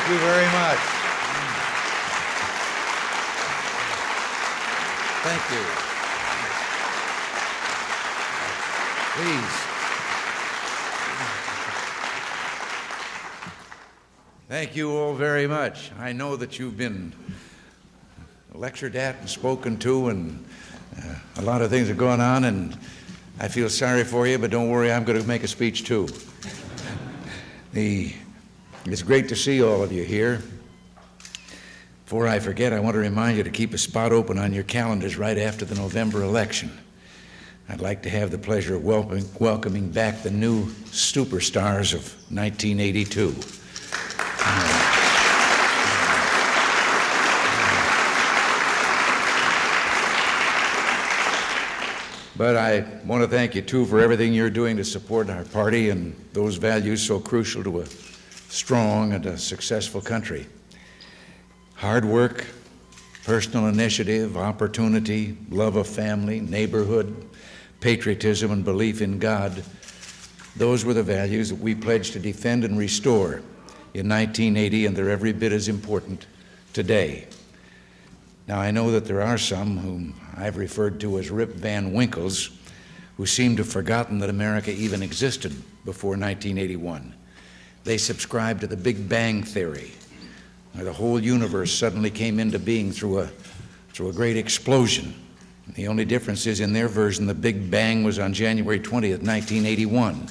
Thank you very much. Thank you. Please. Thank you all very much. I know that you've been lectured at and spoken to, and a lot of things are going on, and I feel sorry for you, but don't worry, I'm going to make a speech too. It's great to see all of you here. Before I forget, I want to remind you to keep a spot open on your calendars right after the November election. I'd like to have the pleasure of welcoming back the new superstars of 1982. But I want to thank you, too, for everything you're doing to support our party and those values so crucial to a strong and a successful country. Hard work, personal initiative, opportunity, love of family, neighborhood, patriotism, and belief in God, those were the values that we pledged to defend and restore in 1980, and they're every bit as important today. Now, I know that there are some whom I've referred to as Rip Van Winkles who seem to have forgotten that America even existed before 1981. They subscribe to the Big Bang Theory, where the whole universe suddenly came into being through a great explosion. The only difference is, in their version, the Big Bang was on January 20th, 1981.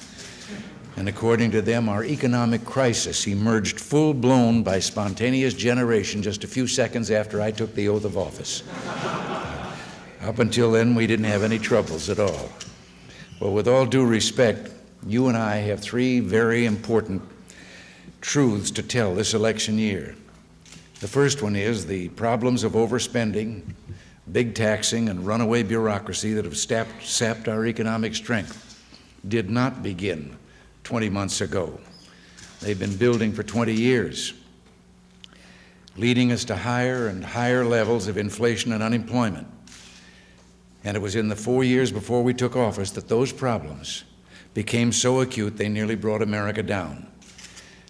And according to them, our economic crisis emerged full-blown by spontaneous generation just a few seconds after I took the oath of office. Up until then, we didn't have any troubles at all. Well, with all due respect, you and I have three very important truths to tell this election year. The first one is the problems of overspending, big taxing, and runaway bureaucracy that have sapped our economic strength did not begin 20 months ago. They've been building for 20 years, leading us to higher and higher levels of inflation and unemployment. And it was in the 4 years before we took office that those problems became so acute they nearly brought America down.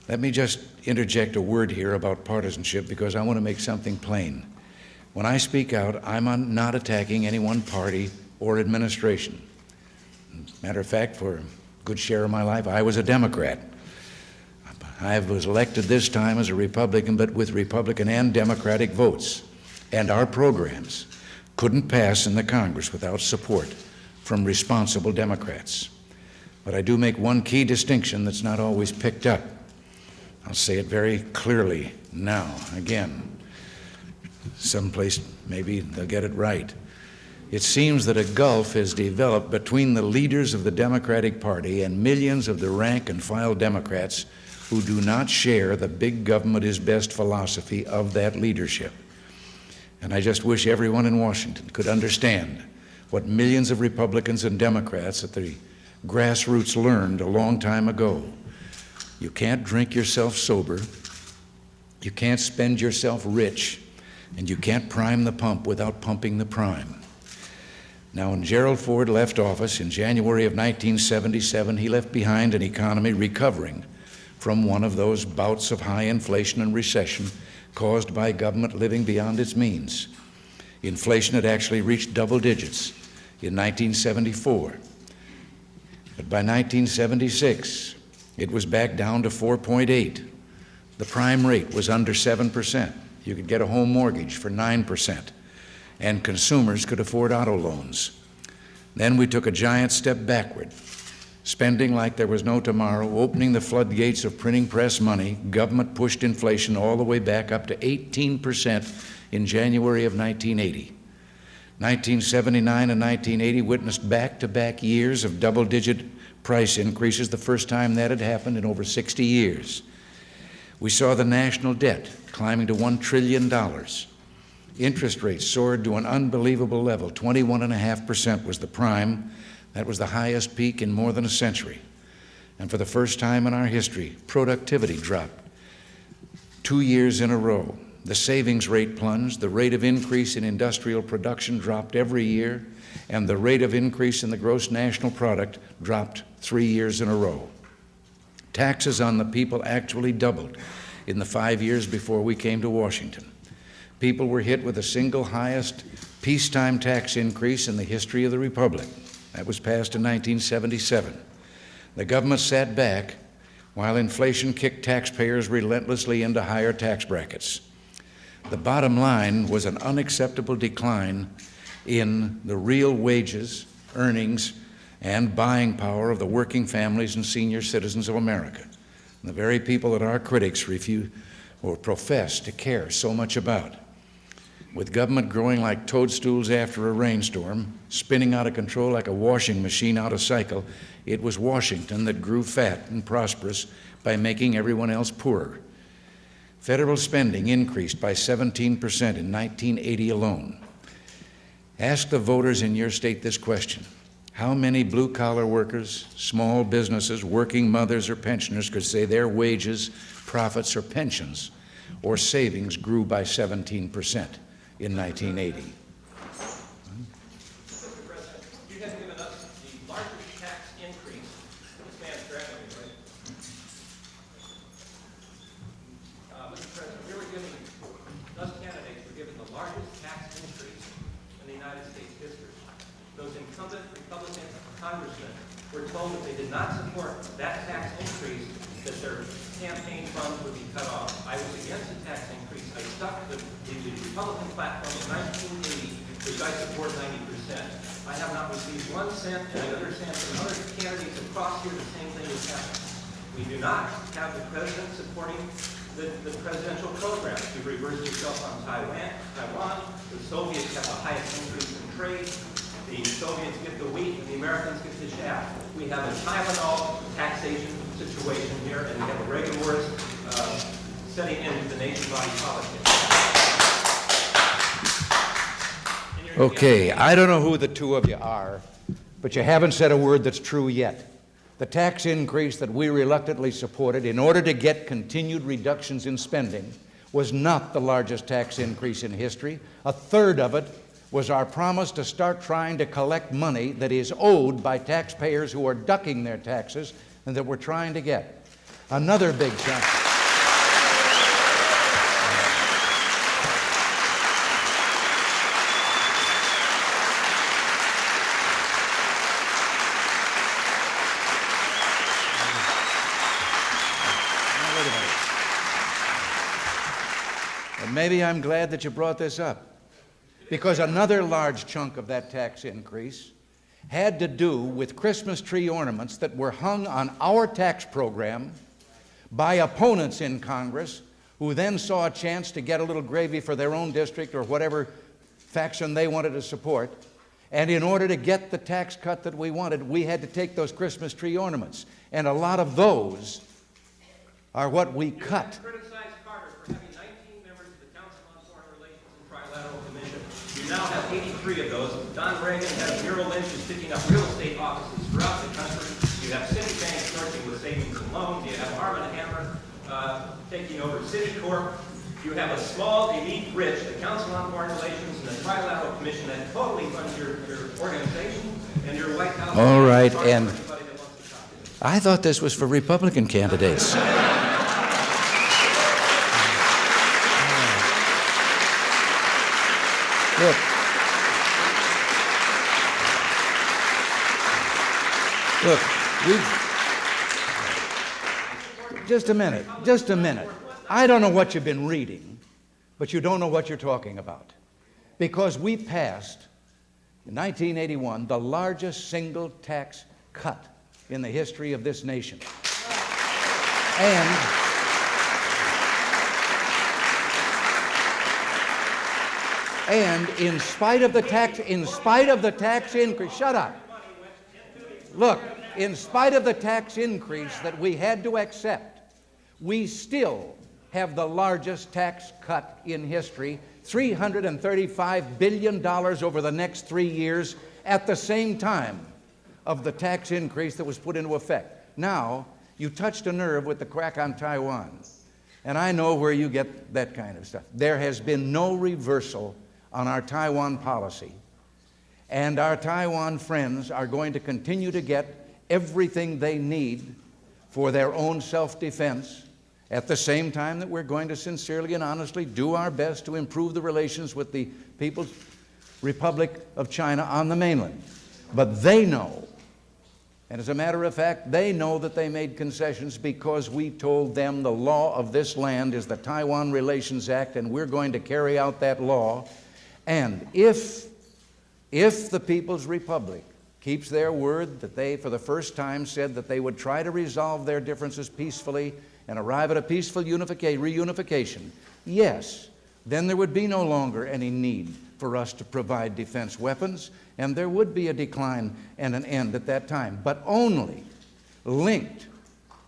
Let me just interject a word here about partisanship, because I want to make something plain. When I speak out, I'm not attacking any one party or administration. Matter of fact, for a good share of my life, I was a Democrat. I was elected this time as a Republican, but with Republican and Democratic votes. And our programs couldn't pass in the Congress without support from responsible Democrats. But I do make one key distinction that's not always picked up. I'll say it very clearly now, again. Someplace maybe they'll get it right. It seems that a gulf has developed between the leaders of the Democratic Party and millions of the rank and file Democrats who do not share the big government is best philosophy of that leadership. And I just wish everyone in Washington could understand what millions of Republicans and Democrats at the grassroots learned a long time ago. You can't drink yourself sober, you can't spend yourself rich, and you can't prime the pump without pumping the prime. Now, when Gerald Ford left office in January of 1977, he left behind an economy recovering from one of those bouts of high inflation and recession caused by government living beyond its means. Inflation had actually reached double digits in 1974. But by 1976, it was back down to 4.8. The prime rate was under 7%. You could get a home mortgage for 9%, and consumers could afford auto loans. Then we took a giant step backward, spending like there was no tomorrow, opening the floodgates of printing press money. Government pushed inflation all the way back up to 18% in January of 1980. 1979 and 1980 witnessed back-to-back years of double-digit price increases, the first time that had happened in over 60 years. We saw the national debt climbing to $1 trillion. Interest rates soared to an unbelievable level. 21.5% was the prime. That was the highest peak in more than a century. And for the first time in our history, productivity dropped 2 years in a row. The savings rate plunged, the rate of increase in industrial production dropped every year, and the rate of increase in the gross national product dropped 3 years in a row. Taxes on the people actually doubled, in the 5 years before we came to Washington. People were hit with the single highest peacetime tax increase in the history of the Republic. That was passed in 1977. The government sat back while inflation kicked taxpayers relentlessly into higher tax brackets. The bottom line was an unacceptable decline in the real wages, earnings, and buying power of the working families and senior citizens of America, and the very people that our critics refuse or profess to care so much about. With government growing like toadstools after a rainstorm, spinning out of control like a washing machine out of cycle, it was Washington that grew fat and prosperous by making everyone else poorer. Federal spending increased by 17% in 1980 alone. Ask the voters in your state this question: how many blue-collar workers, small businesses, working mothers, or pensioners could say their wages, profits, or pensions or savings grew by 17% in 1980? Mr. President, you have given us the largest tax increase. This man's grabbing me, right? Mr. President, we were given, us candidates were given the largest tax increase in the United States history. Those incumbent Republican congressmen were told that they did not support that tax increase, that their campaign funds would be cut off. I was against the tax increase. I stuck to the Republican platform in 1980, which I support 90%. I have not received 1 cent, and I understand from other candidates across here the same thing is happening. We do not have the president supporting the presidential program. You reversed yourself on Taiwan. The Soviets have the highest increase in trade. The Soviets get the wheat, and the Americans get the shaft. We have a Tylenol taxation situation here, and we have a Reagan wars setting into the nation-body politics. Okay, I don't know who the two of you are, but you haven't said a word that's true yet. The tax increase that we reluctantly supported in order to get continued reductions in spending was not the largest tax increase in history. A third of it was our promise to start trying to collect money that is owed by taxpayers who are ducking their taxes and that we're trying to get. Another big chunk. And maybe I'm glad that you brought this up, because another large chunk of that tax increase had to do with Christmas tree ornaments that were hung on our tax program by opponents in Congress, who then saw a chance to get a little gravy for their own district or whatever faction they wanted to support. And in order to get the tax cut that we wanted, we had to take those Christmas tree ornaments. And a lot of those are what we cut. You now have 83 of those. Don Reagan has mural lynches picking up real estate offices throughout the country. You have Citibank starting with savings and loans. You have Arm & Hammer taking over Citicorp. You have a small, elite, rich, the Council on Foreign Relations and the Trilateral Commission that totally funds your organization and your White House. All right, and I thought this was for Republican candidates. Look, just a minute. I don't know what you've been reading, but you don't know what you're talking about. Because we passed, in 1981, the largest single tax cut in the history of this nation. And in spite of the tax increase, shut up. Look, in spite of the tax increase that we had to accept, we still have the largest tax cut in history, $335 billion over the next 3 years at the same time of the tax increase that was put into effect. Now, you touched a nerve with the crack on Taiwan, and I know where you get that kind of stuff. There has been no reversal on our Taiwan policy, and our Taiwan friends are going to continue to get everything they need for their own self-defense at the same time that we're going to sincerely and honestly do our best to improve the relations with the People's Republic of China on the mainland. But they know, and as a matter of fact, they know that they made concessions because we told them the law of this land is the Taiwan Relations Act, and we're going to carry out that law. And if the People's Republic keeps their word that they, for the first time, said that they would try to resolve their differences peacefully and arrive at a peaceful reunification, yes, then there would be no longer any need for us to provide defense weapons, and there would be a decline and an end at that time, but only linked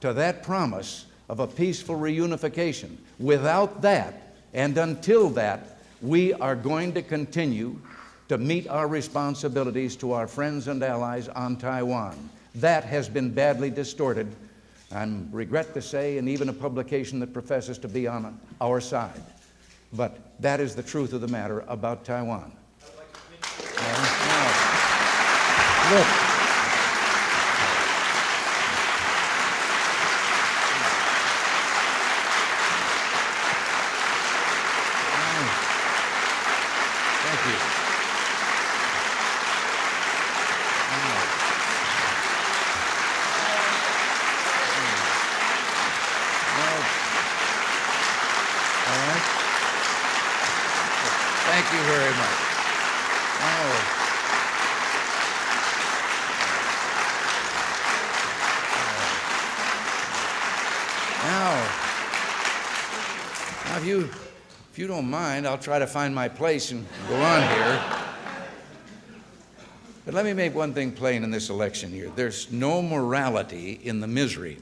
to that promise of a peaceful reunification. Without that, and until that, we are going to continue to meet our responsibilities to our friends and allies on Taiwan. That has been badly distorted, I regret to say, in even a publication that professes to be on our side. But that is the truth of the matter about Taiwan. Now, look. Thank you. Thank you very much. Now, if you don't mind, I'll try to find my place and go on here. But let me make one thing plain in this election here. There's no morality in the misery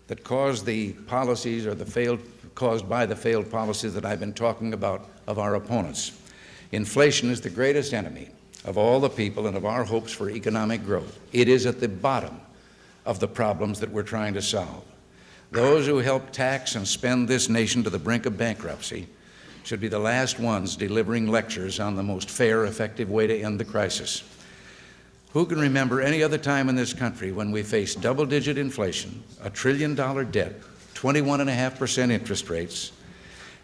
that caused the policies or caused by the failed policies that I've been talking about of our opponents. Inflation is the greatest enemy of all the people and of our hopes for economic growth. It is at the bottom of the problems that we're trying to solve. Those who help tax and spend this nation to the brink of bankruptcy should be the last ones delivering lectures on the most fair, effective way to end the crisis. Who can remember any other time in this country when we faced double-digit inflation, $1 trillion debt, 21.5% interest rates,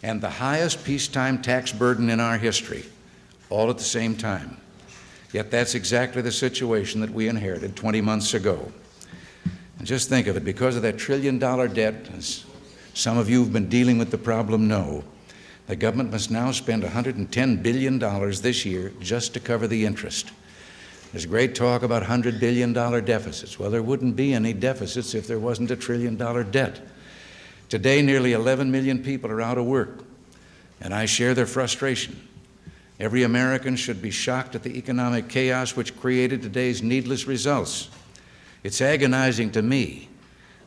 and the highest peacetime tax burden in our history, all at the same time? Yet that's exactly the situation that we inherited 20 months ago. And just think of it, because of that $1 trillion debt, as some of you who've been dealing with the problem know, the government must now spend $110 billion this year just to cover the interest. There's great talk about $100 billion deficits. Well, there wouldn't be any deficits if there wasn't a $1 trillion debt. Today, nearly 11 million people are out of work, and I share their frustration. Every American should be shocked at the economic chaos which created today's needless results. It's agonizing to me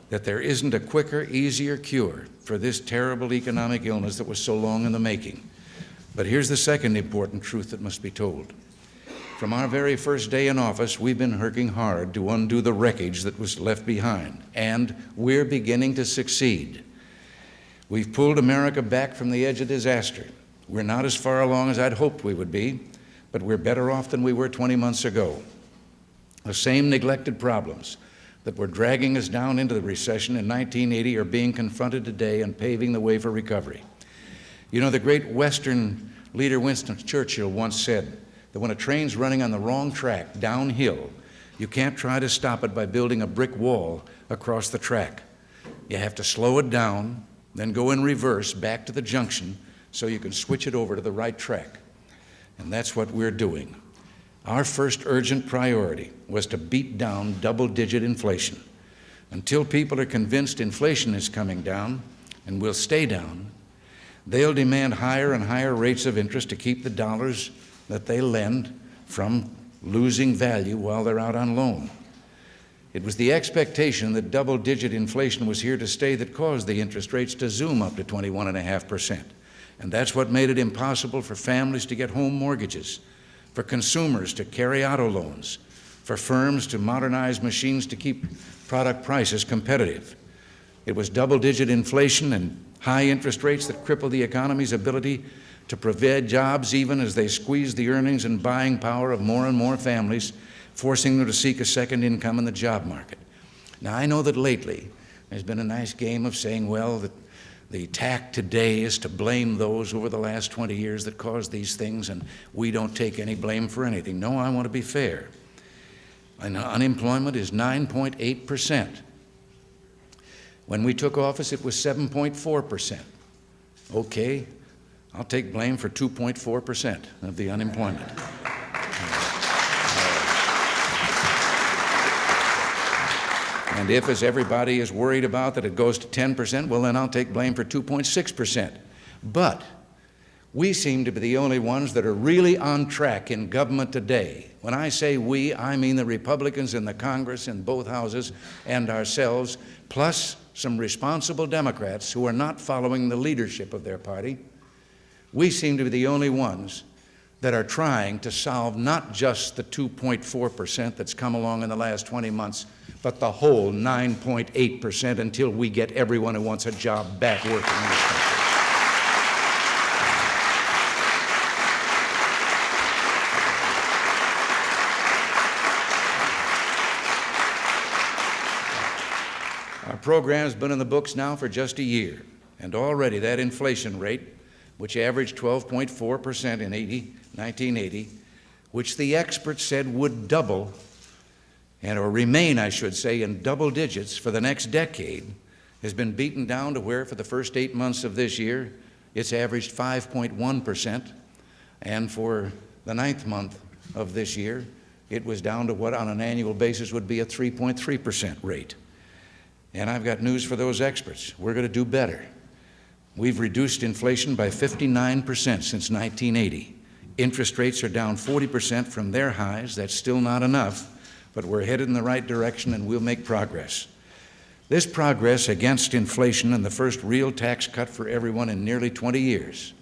that there isn't a quicker, easier cure for this terrible economic illness that was so long in the making. But here's the second important truth that must be told. From our very first day in office, we've been working hard to undo the wreckage that was left behind, and we're beginning to succeed. We've pulled America back from the edge of disaster. We're not as far along as I'd hoped we would be, but we're better off than we were 20 months ago. The same neglected problems that were dragging us down into the recession in 1980 are being confronted today and paving the way for recovery. You know, the great Western leader Winston Churchill once said that when a train's running on the wrong track downhill, you can't try to stop it by building a brick wall across the track. You have to slow it down, then go in reverse back to the junction so you can switch it over to the right track. And that's what we're doing. Our first urgent priority was to beat down double-digit inflation. Until people are convinced inflation is coming down and will stay down, they'll demand higher and higher rates of interest to keep the dollars that they lend from losing value while they're out on loan. It was the expectation that double-digit inflation was here to stay that caused the interest rates to zoom up to 21.5%. And that's what made it impossible for families to get home mortgages, for consumers to carry auto loans, for firms to modernize machines to keep product prices competitive. It was double-digit inflation and high interest rates that crippled the economy's ability to provide jobs even as they squeezed the earnings and buying power of more and more families, forcing them to seek a second income in the job market. Now, I know that lately there's been a nice game of saying, well, that The tack today is to blame those over the last 20 years that caused these things, and we don't take any blame for anything. No, I want to be fair. And unemployment is 9.8%. When we took office, it was 7.4%. Okay, I'll take blame for 2.4% of the unemployment. And if, as everybody is worried about, that it goes to 10%, well, then I'll take blame for 2.6%. But we seem to be the only ones that are really on track in government today. When I say we, I mean the Republicans in the Congress in both houses and ourselves, plus some responsible Democrats who are not following the leadership of their party. We seem to be the only ones that are trying to solve not just the 2.4% that's come along in the last 20 months, but the whole 9.8% until we get everyone who wants a job back working in this country. Our program's been in the books now for just a year, and already that inflation rate, which averaged 12.4% in 1980, which the experts said would double, or remain, I should say, in double digits for the next decade, has been beaten down to where for the first 8 months of this year, it's averaged 5.1%, and for the 9th month of this year, it was down to what on an annual basis would be a 3.3% rate. And I've got news for those experts. We're going to do better. We've reduced inflation by 59% since 1980. Interest rates are down 40% from their highs. That's still not enough, but we're headed in the right direction and we'll make progress. This progress against inflation and the first real tax cut for everyone in nearly 20 years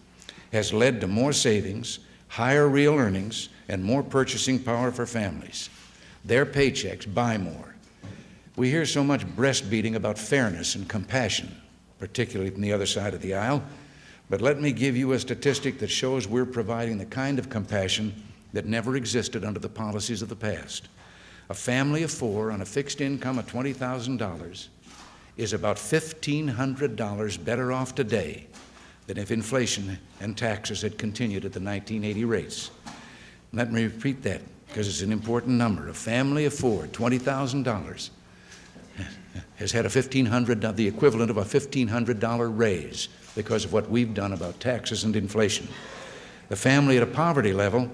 has led to more savings, higher real earnings, and more purchasing power for families. Their paychecks buy more. We hear so much breastbeating about fairness and compassion, particularly from the other side of the aisle, but let me give you a statistic that shows we're providing the kind of compassion that never existed under the policies of the past. A family of 4 on a fixed income of $20,000 is about $1,500 better off today than if inflation and taxes had continued at the 1980 rates. Let me repeat that because it's an important number. A family of 4, $20,000, has had the equivalent of a $1,500 raise because of what we've done about taxes and inflation. The family at a poverty level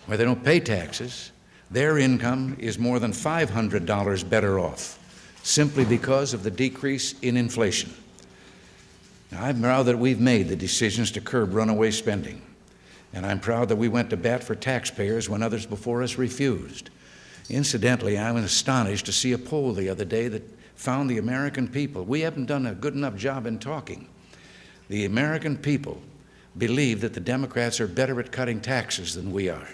where they don't pay taxes, their income is more than $500 better off simply because of the decrease in inflation. Now, I'm proud that we've made the decisions to curb runaway spending, and I'm proud that we went to bat for taxpayers when others before us refused. Incidentally, I was astonished to see a poll the other day that found the American people, we haven't done a good enough job in talking. The American people believe that the Democrats are better at cutting taxes than we are.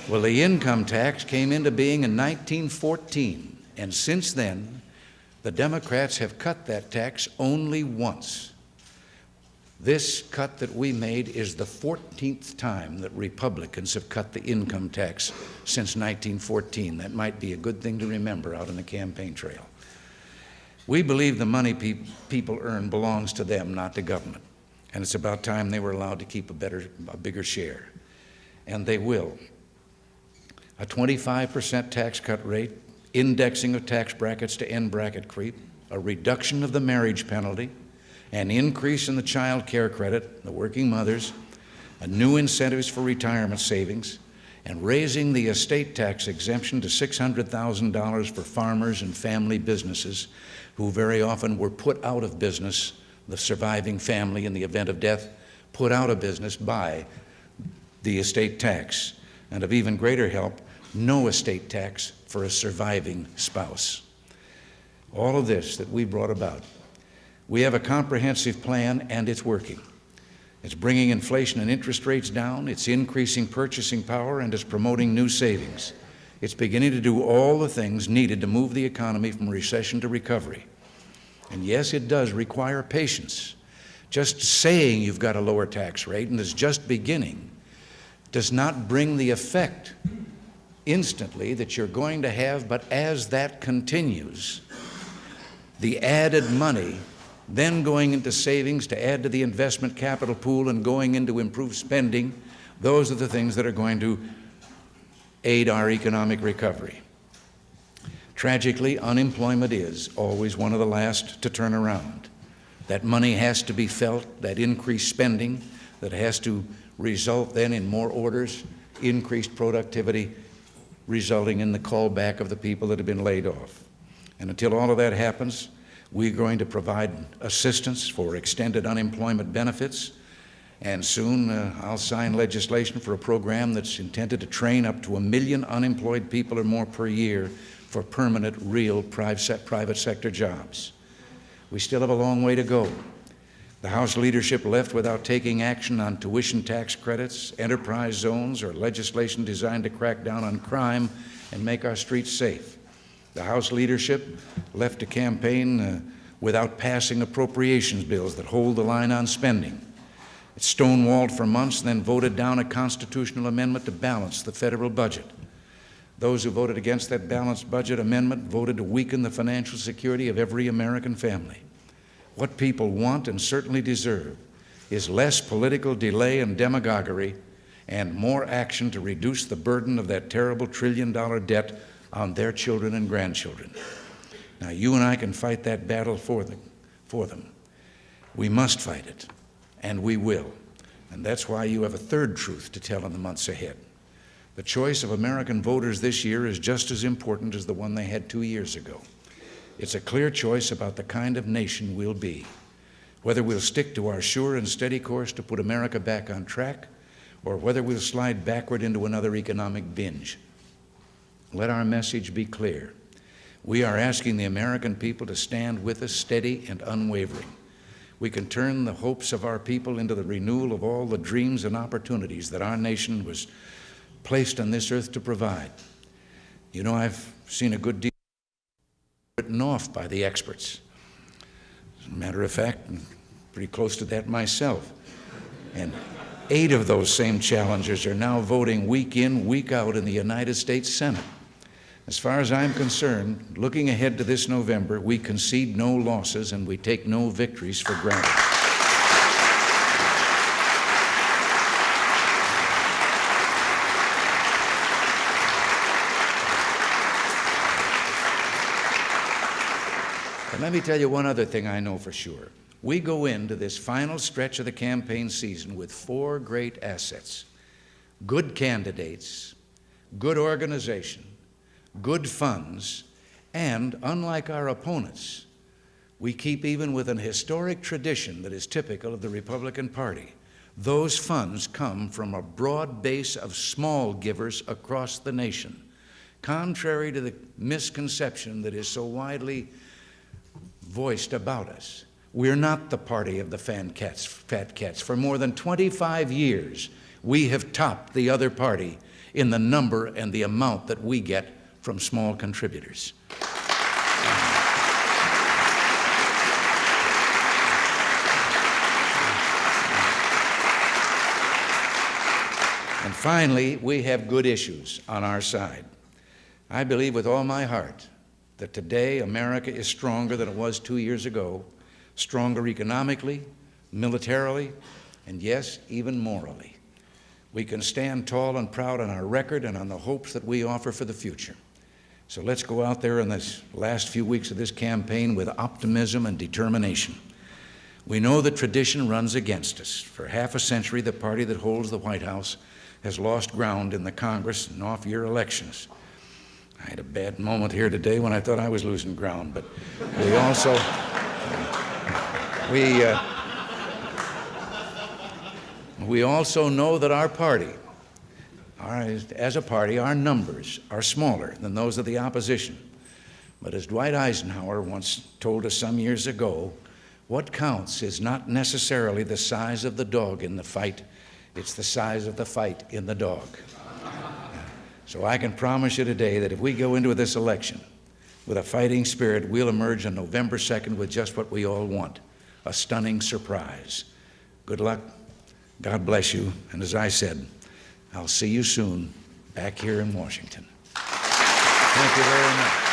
Well, the income tax came into being in 1914, and since then, the Democrats have cut that tax only once. This cut that we made is the 14th time that Republicans have cut the income tax since 1914. That might be a good thing to remember out on the campaign trail. We believe the money people earn belongs to them, not to government. And it's about time they were allowed to keep a bigger share. And they will. A 25% tax cut rate, indexing of tax brackets to end bracket creep, a reduction of the marriage penalty, an increase in the child care credit, the working mothers, new incentives for retirement savings, and raising the estate tax exemption to $600,000 for farmers and family businesses who very often were put out of business, the surviving family in the event of death, put out of business by the estate tax. And of even greater help, no estate tax for a surviving spouse. All of this that we brought about. We have a comprehensive plan, and it's working. It's bringing inflation and interest rates down, it's increasing purchasing power, and it's promoting new savings. It's beginning to do all the things needed to move the economy from recession to recovery. And yes, it does require patience. Just saying you've got a lower tax rate and it's just beginning does not bring the effect instantly that you're going to have, but as that continues, the added money then going into savings to add to the investment capital pool and going into improved spending, those are the things that are going to aid our economic recovery. Tragically, unemployment is always one of the last to turn around. That money has to be felt, that increased spending that has to result then in more orders, increased productivity, resulting in the callback of the people that have been laid off. And until all of that happens, we're going to provide assistance for extended unemployment benefits, and soon I'll sign legislation for a program that's intended to train up to 1 million unemployed people or more per year for permanent, real private sector jobs. We still have a long way to go. The House leadership left without taking action on tuition tax credits, enterprise zones, or legislation designed to crack down on crime and make our streets safe. The House leadership left a campaign without passing appropriations bills that hold the line on spending. It stonewalled for months, then voted down a constitutional amendment to balance the federal budget. Those who voted against that balanced budget amendment voted to weaken the financial security of every American family. What people want and certainly deserve is less political delay and demagoguery and more action to reduce the burden of that terrible trillion-dollar debt on their children and grandchildren. Now, you and I can fight that battle for them. We must fight it, and we will. And that's why you have a third truth to tell in the months ahead. The choice of American voters this year is just as important as the one they had 2 years ago. It's a clear choice about the kind of nation we'll be, whether we'll stick to our sure and steady course to put America back on track, or whether we'll slide backward into another economic binge. Let our message be clear. We are asking the American people to stand with us, steady and unwavering. We can turn the hopes of our people into the renewal of all the dreams and opportunities that our nation was placed on this earth to provide. You know, I've seen a good deal written off by the experts. As a matter of fact, I'm pretty close to that myself. And 8 of those same challengers are now voting week in, week out in the United States Senate. As far as I'm concerned, looking ahead to this November, we concede no losses and we take no victories for granted. And let me tell you one other thing I know for sure. We go into this final stretch of the campaign season with 4 great assets: good candidates, good organization, good funds, and unlike our opponents, we keep even with an historic tradition that is typical of the Republican Party. Those funds come from a broad base of small givers across the nation, contrary to the misconception that is so widely voiced about us. We're not the party of the fat cats. For more than 25 years, we have topped the other party in the number and the amount that we get from small contributors. And finally, we have good issues on our side. I believe with all my heart that today America is stronger than it was 2 years ago, stronger economically, militarily, and yes, even morally. We can stand tall and proud on our record and on the hopes that we offer for the future. So let's go out there in this last few weeks of this campaign with optimism and determination. We know that tradition runs against us. For half a century, the party that holds the White House has lost ground in the Congress and off-year elections. I had a bad moment here today when I thought I was losing ground, but we also, we also know that our party, as a party, our numbers are smaller than those of the opposition. But as Dwight Eisenhower once told us some years ago, what counts is not necessarily the size of the dog in the fight, it's the size of the fight in the dog. So I can promise you today that if we go into this election with a fighting spirit, we'll emerge on November 2nd with just what we all want, a stunning surprise. Good luck. God bless you. And as I said, I'll see you soon back here in Washington. Thank you very much.